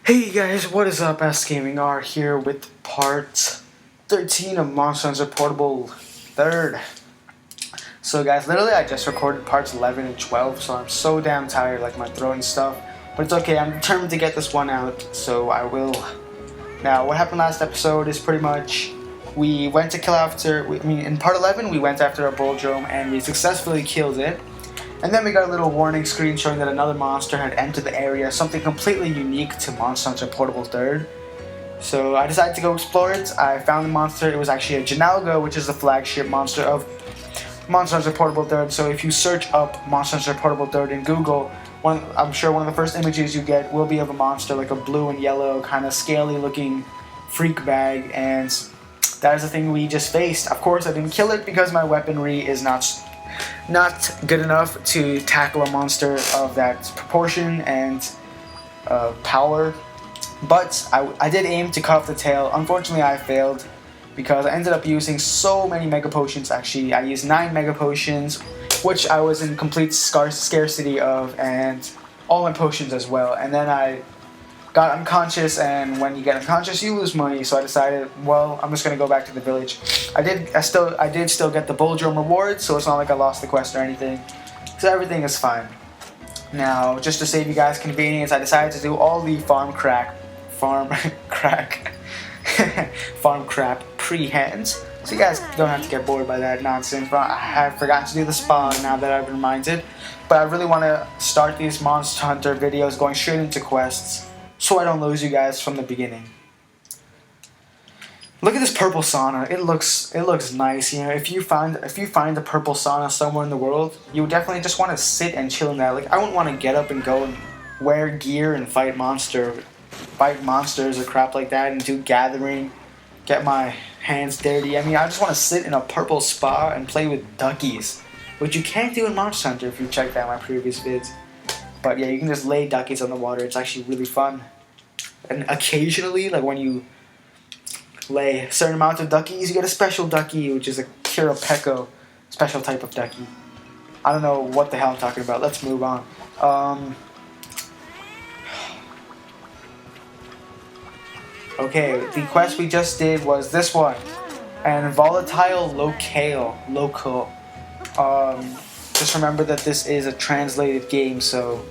Hey guys, what is up? SgamingR here with part 13 of Monster Hunter Portable 3rd. So guys, literally I just recorded parts 11 and 12, so I'm so damn tired, like my throat and stuff. But it's okay, I'm determined to get this one out, so I will. Now, what happened last episode is pretty much we went to kill after, in part 11 we went after a Bulldrome and we successfully killed it. And then we got a little warning screen showing that another monster had entered the area, something completely unique to Monster Hunter Portable 3rd. So I decided to go explore it. I found the monster. It was actually a Janalga, which is the flagship monster of Monster Hunter Portable 3rd. So if you search up Monster Hunter Portable 3rd in Google, I'm sure one of the first images you get will be of a monster, like a blue and yellow, kind of scaly looking freak bag, and that is the thing we just faced. Of course, I didn't kill it because my weaponry is not good enough to tackle a monster of that proportion and power, but I did aim to cut off the tail. Unfortunately, I failed because I ended up using so many Mega Potions. Actually, I used 9 Mega Potions, which I was in complete scarcity of, and all my potions as well. And then I got unconscious, and when you get unconscious, you lose money. So I decided, well, I'm just gonna go back to the village. I did still get the Bulldrome reward, so it's not like I lost the quest or anything. So everything is fine. Now, just to save you guys convenience, I decided to do all the farm crap pre-hands, so you guys don't have to get bored by that nonsense. But I have forgotten to do the spa now that I've been reminded. But I really want to start these Monster Hunter videos going straight into quests, so I don't lose you guys from the beginning. Look at this purple sauna. It looks nice. You know, if you find the purple sauna somewhere in the world, you would definitely just want to sit and chill in that. Like, I wouldn't want to get up and go and wear gear and fight monsters or crap like that and do gathering, get my hands dirty. I mean, I just want to sit in a purple spa and play with duckies, which you can't do in Monster Hunter if you checked out my previous vids. But yeah, you can just lay duckies on the water. It's actually really fun. And occasionally, like when you lay a certain amount of duckies, you get a special ducky, which is a Kirapeko, special type of ducky. I don't know what the hell I'm talking about. Let's move on. Okay, the quest we just did was this one, and volatile local. Just remember that this is a translated game, so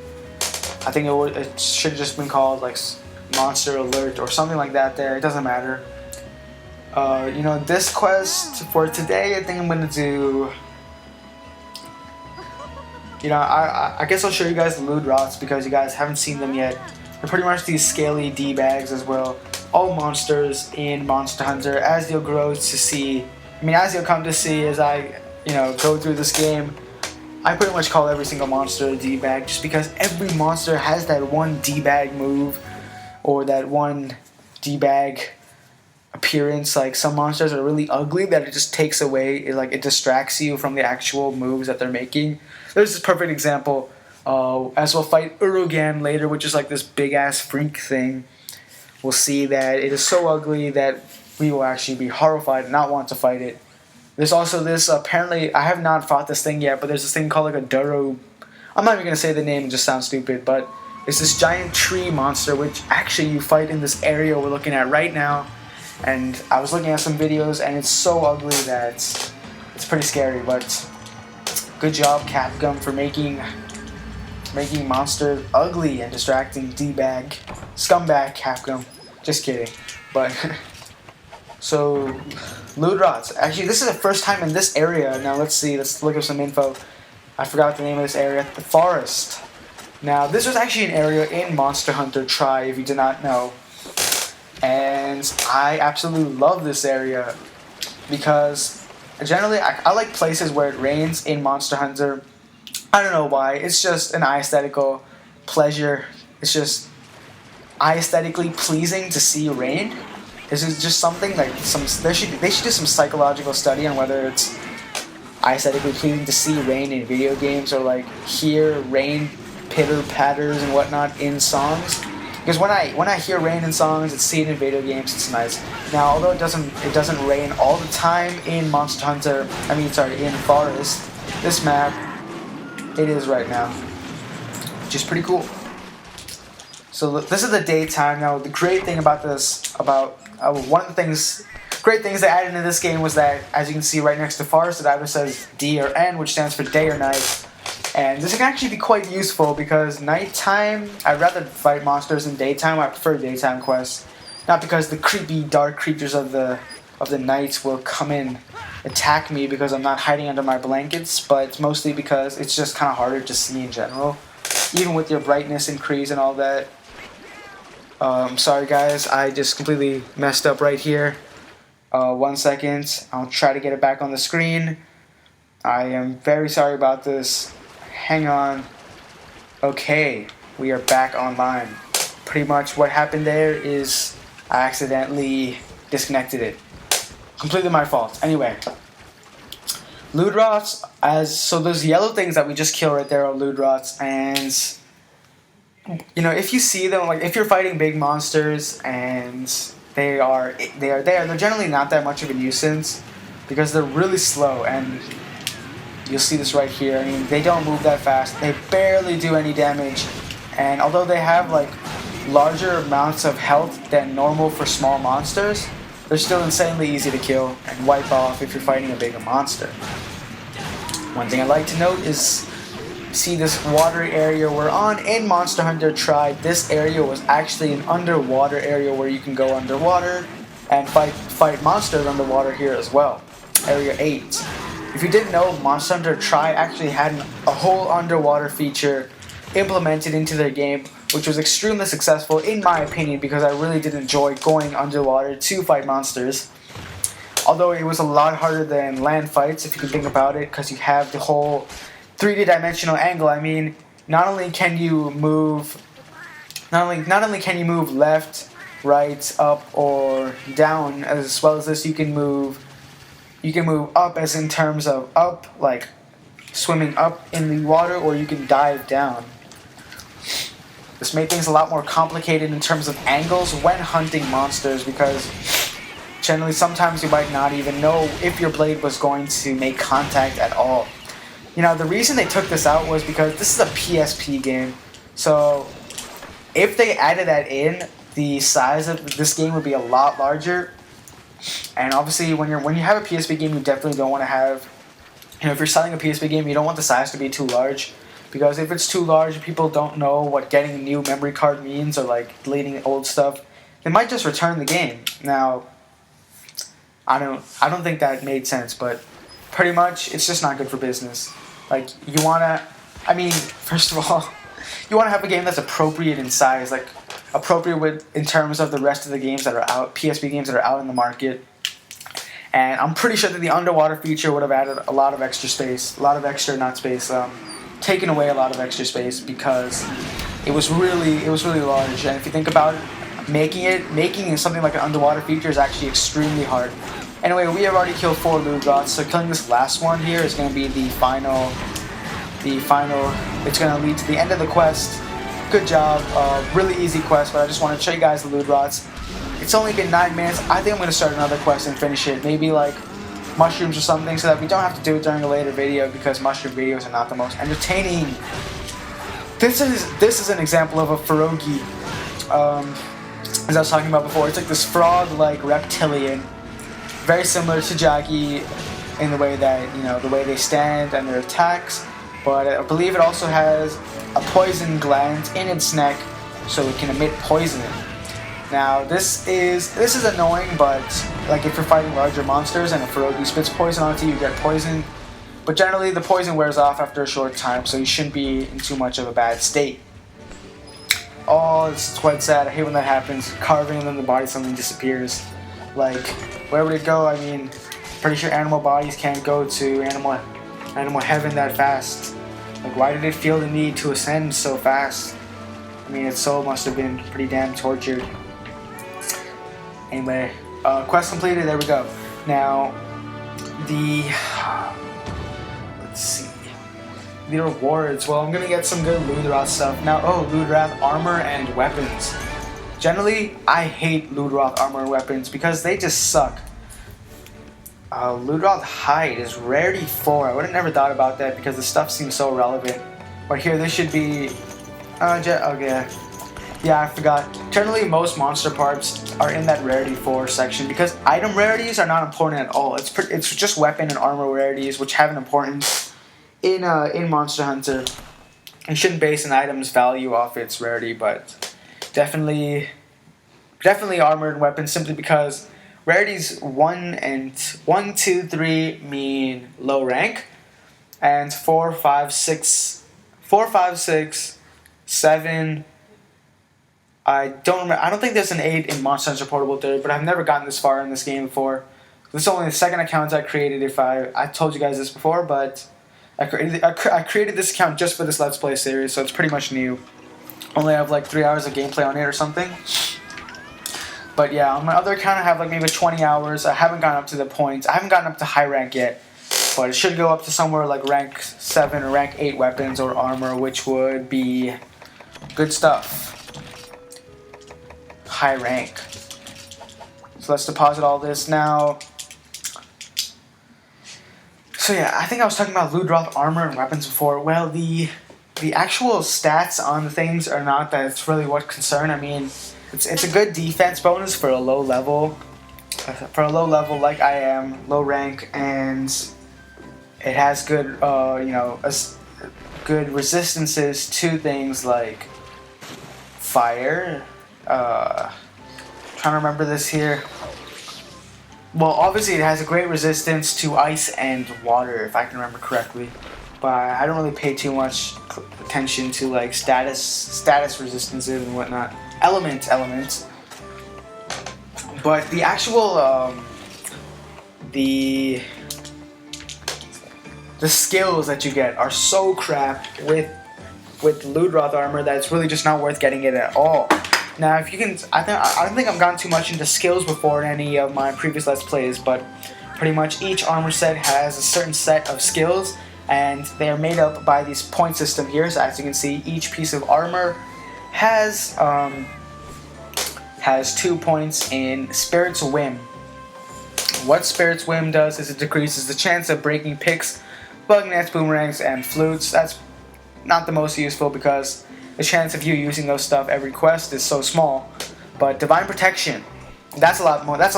I think it should have just been called like Monster Alert or something like that. There, it doesn't matter. You know, this quest for today, I think I'm gonna do. You know, I guess I'll show you guys the Ludroths because you guys haven't seen them yet. They're pretty much these scaly D-bags as well. All monsters in Monster Hunter, as you'll grow to see. I mean, as you'll come to see as I, go through this game. I pretty much call every single monster a D-bag just because every monster has that one D-bag move or that one D-bag appearance. Like, some monsters are really ugly that it just takes away, it distracts you from the actual moves that they're making. There's this perfect example, as we'll fight Urugan later, which is like this big ass freak thing. We'll see that it is so ugly that we will actually be horrified and not want to fight it. There's also this, apparently, I have not fought this thing yet, but there's this thing called like a Duro. I'm not even going to say the name, it just sounds stupid, but it's this giant tree monster which actually you fight in this area we're looking at right now. And I was looking at some videos and it's so ugly that it's pretty scary, but good job Capcom for making monsters ugly and distracting. D-bag. Scumbag Capcom. Just kidding. But so Ludroths. Actually, this is the first time in this area. Now let's see, let's look up some info. I forgot the name of this area. The forest. Now this was actually an area in Monster Hunter Tri, if you did not know. And I absolutely love this area because generally I like places where it rains in Monster Hunter. I don't know why. It's just an aesthetical pleasure. It's just aesthetically pleasing to see rain. This is just something like they should do some psychological study on whether it's aesthetically pleasing to see rain in video games or like hear rain pitter patters and whatnot in songs. Because when I hear rain in songs, it's seen in video games, it's nice. Now, although it doesn't rain all the time in Monster Hunter, in Forest, this map, it is right now, which is pretty cool. So this is the daytime. Now the great thing about this, one of the great things they added into this game was that, as you can see right next to forest, it either says D or N, which stands for day or night. And this can actually be quite useful because nighttime, I'd rather fight monsters in daytime. I prefer daytime quests, not because the creepy dark creatures of the night will come in, attack me because I'm not hiding under my blankets, but mostly because it's just kind of harder to see in general, even with your brightness increase and all that. Sorry guys, I just completely messed up right here. 1 second, I'll try to get it back on the screen. I am very sorry about this. Hang on. Okay, we are back online. Pretty much what happened there is I accidentally disconnected it. Completely my fault. Anyway, Ludroths, so those yellow things that we just killed right there are Ludroths, and you know, if you see them, like if you're fighting big monsters and they're generally not that much of a nuisance because they're really slow, and you'll see this right here. I mean, they don't move that fast. They barely do any damage, and although they have like larger amounts of health than normal for small monsters, they're still insanely easy to kill and wipe off if you're fighting a bigger monster. One thing I like to note is, see this watery area we're on in Monster Hunter Tribe. This area was actually an underwater area where you can go underwater and fight monsters underwater here as well. Area 8. If you didn't know, Monster Hunter Tribe actually had a whole underwater feature implemented into their game, which was extremely successful in my opinion because I really did enjoy going underwater to fight monsters. Although it was a lot harder than land fights, if you can think about it, because you have the whole 3D dimensional angle. I mean, not only can you move left, right, up, or down, as well as this, you can move up, as in terms of up, like swimming up in the water, or you can dive down. This made things a lot more complicated in terms of angles when hunting monsters, because generally sometimes you might not even know if your blade was going to make contact at all. You know, the reason they took this out was because this is a PSP game. So if they added that in, the size of this game would be a lot larger. And obviously when you have a PSP game, you definitely don't want to have, you know, if you're selling a PSP game, you don't want the size to be too large. Because if it's too large, people don't know what getting a new memory card means, or like deleting old stuff. They might just return the game. Now, I don't think that made sense, but pretty much it's just not good for business. Like, you wanna, I mean, first of all, you wanna have a game that's appropriate in size, like appropriate in terms of the rest of the games that are out, PSP games that are out in the market. And I'm pretty sure that the underwater feature would have added a lot of extra space, taken away a lot of extra space, because it was really large. And if you think about it, making something like an underwater feature is actually extremely hard. Anyway, we have already killed 4 Ludroths, so killing this last one here is going to be the final, it's going to lead to the end of the quest. Good job, really easy quest, but I just want to show you guys the Ludroths. It's only been 9 minutes. I think I'm going to start another quest and finish it, maybe like mushrooms or something, so that we don't have to do it during a later video, because mushroom videos are not the most entertaining. This is an example of a pierogi, as I was talking about before. It's like this frog-like reptilian, very similar to Jaggy in the way that, you know, the way they stand and their attacks, but I believe it also has a poison gland in its neck, so it can emit poison. Now this is annoying, but like if you're fighting larger monsters and a pierogi spits poison onto you, you get poisoned. But generally the poison wears off after a short time, so you shouldn't be in too much of a bad state. Oh, it's quite sad. I hate when that happens. Carving and then the body suddenly disappears. Like, where would it go? I mean, pretty sure animal bodies can't go to animal heaven that fast. Like, why did it feel the need to ascend so fast? I mean, its soul must have been pretty damn tortured. Anyway, quest completed, there we go. Now, let's see. The rewards, well, I'm gonna get some good Ludroth stuff. Now, Ludroth armor and weapons. Generally, I hate Ludroth armor and weapons because they just suck. Ludroth hide is rarity 4. I would have never thought about that because the stuff seems so relevant. But here, this should be, okay. Yeah, I forgot. Generally, most monster parts are in that rarity 4 section because item rarities are not important at all. It's just weapon and armor rarities which have an importance in Monster Hunter. You shouldn't base an item's value off its rarity, but definitely armor and weapons simply because rarities 1, 2, 3 mean low rank, and 4, 5, 6, 7. I don't remember. I don't think there's an 8 in Monster Hunter Portable 3, but I've never gotten this far in this game before. This is only the second account I created. If I told you guys this before, but I created this account just for this Let's Play series, so it's pretty much new. Only have like 3 hours of gameplay on it or something. But yeah, on my other account I have like maybe 20 hours. I haven't gotten up to the points. I haven't gotten up to high rank yet, but it should go up to somewhere like rank 7 or rank 8 weapons or armor, which would be good stuff. High rank. So let's deposit all this now. So yeah, I think I was talking about Ludroth armor and weapons before. Well, the actual stats on the things are not that's really what concern. I mean, it's a good defense bonus for a low level. For a low level like I am, low rank, and it has good good resistances to things like fire. Trying to remember this here. Well, obviously it has a great resistance to ice and water, if I can remember correctly. But I don't really pay too much attention to like status resistances and whatnot. Elements. But the actual the skills that you get are so crap with Ludroth armor that it's really just not worth getting it at all. Now, if you can, I don't think I've gone too much into skills before in any of my previous Let's Plays, but pretty much each armor set has a certain set of skills, and they are made up by this point system here. So as you can see, each piece of armor has 2 points in Spirit's Whim. What Spirit's Whim does is it decreases the chance of breaking picks, bug nets, boomerangs, and flutes. That's not the most useful because the chance of you using those stuff every quest is so small. But Divine Protection, that's a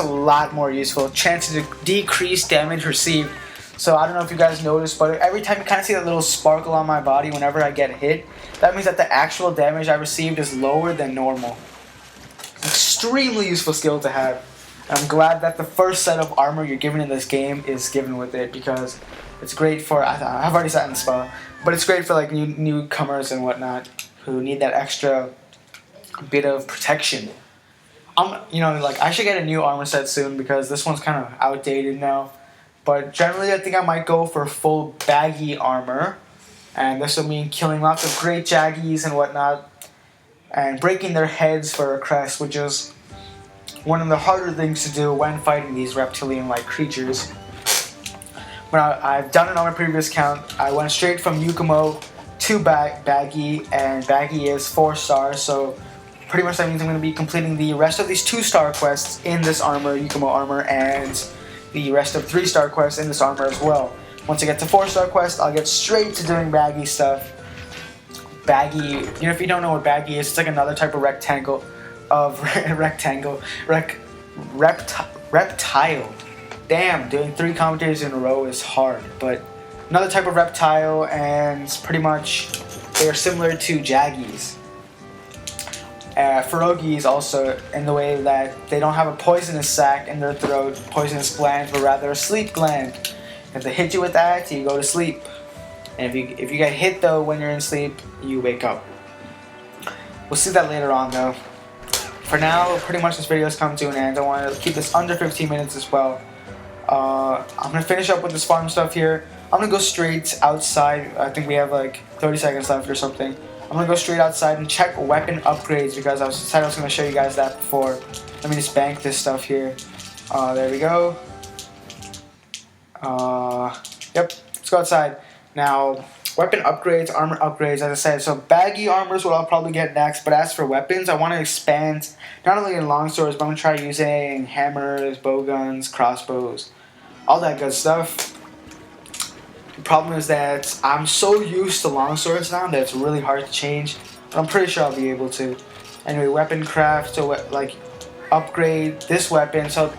lot more useful. Chance to decrease damage received. So I don't know if you guys noticed, but every time you kind of see that little sparkle on my body whenever I get hit, that means that the actual damage I received is lower than normal. Extremely useful skill to have. And I'm glad that the first set of armor you're given in this game is given with it, because it's great for, I've already sat in the spa, but it's great for like newcomers and whatnot who need that extra bit of protection. I should get a new armor set soon because this one's kind of outdated now. But generally, I think I might go for full baggy armor, and this will mean killing lots of great jaggies and whatnot, and breaking their heads for a crest, which is one of the harder things to do when fighting these reptilian-like creatures. When I've done it on my previous count, I went straight from Yukumo to Baggy, and Baggy is 4 stars, so pretty much that means I'm going to be completing the rest of these 2-star quests in this armor, Yukumo armor, and the rest of 3-star quests in this armor as well. Once I get to 4-star quest, I'll get straight to doing Baggy stuff. Baggy, if you don't know what Baggy is, it's like another type of reptile. Damn, doing 3 commentaries in a row is hard, but another type of reptile, and pretty much they are similar to jaggies. Pierogies also, in the way that they don't have a poisonous sac in their throat, poisonous gland, but rather a sleep gland. If they hit you with that, you go to sleep. And if you get hit though when you're in sleep, you wake up. We'll see that later on though. For now, pretty much this video has come to an end. I want to keep this under 15 minutes as well. I'm going to finish up with this farm stuff here. I'm going to go straight outside. I think we have like 30 seconds left or something. I'm going to go straight outside and check weapon upgrades because I said I was going to show you guys that before. Let me just bank this stuff here. There we go. Yep, let's go outside. Now, weapon upgrades, armor upgrades, as I said. So baggy armor is what I'll probably get next. But as for weapons, I want to expand not only in longswords, but I'm going to try using hammers, bowguns, crossbows, all that good stuff. The problem is that I'm so used to longswords now that it's really hard to change. But I'm pretty sure I'll be able to. Anyway, weapon craft, so like upgrade this weapon. So